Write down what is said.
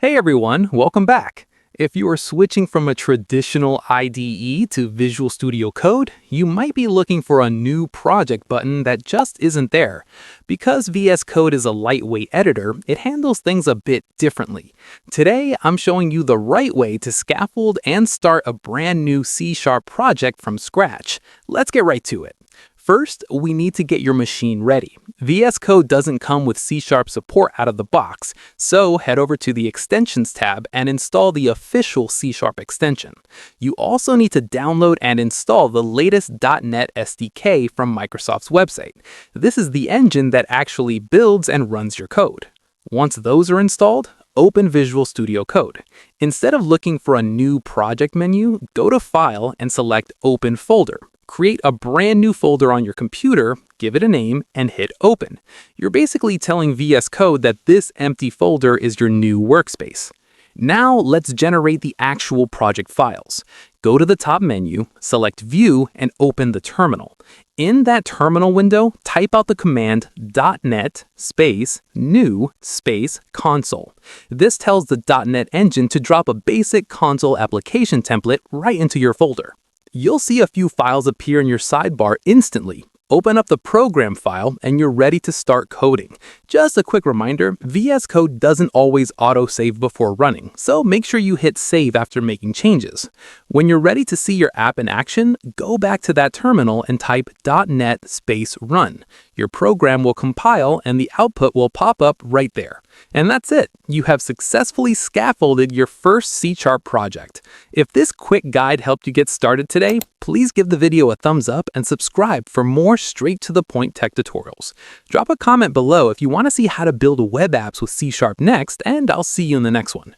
Hey everyone, welcome back. If you are switching from a traditional IDE to Visual Studio Code, you might be looking for a new project button that just isn't there. Because VS Code is a lightweight editor, it handles things a bit differently. Today, I'm showing you the right way to scaffold and start a brand new C# project from scratch. Let's get right to it. First, we need to get your machine ready. VS Code doesn't come with C# support out of the box, so head over to the Extensions tab and install the official C# extension. You also need to download and install the latest .NET SDK from Microsoft's website. This is the engine that actually builds and runs your code. Once those are installed, open Visual Studio Code. Instead of looking for a new project menu, go to File and select Open Folder. Create a brand new folder on your computer, give it a name, and hit Open. You're basically telling VS Code that this empty folder is your new workspace. Now let's generate the actual project files. Go to the top menu, select View, and open the terminal. In that terminal window, type out the command .NET space new space console. This tells the .NET engine to drop a basic console application template right into your folder. You'll see a few files appear in your sidebar instantly. Open up the program file and you're ready to start coding. Just a quick reminder, VS Code doesn't always auto-save before running, so make sure you hit save after making changes. When you're ready to see your app in action, go back to that terminal and type .NET space run. Your program will compile and the output will pop up right there. And that's it. You have successfully scaffolded your first C# project. If this quick guide helped you get started today, please give the video a thumbs up and subscribe for more straight-to-the-point tech tutorials. Drop a comment below if you want to see how to build web apps with C# next, and I'll see you in the next one.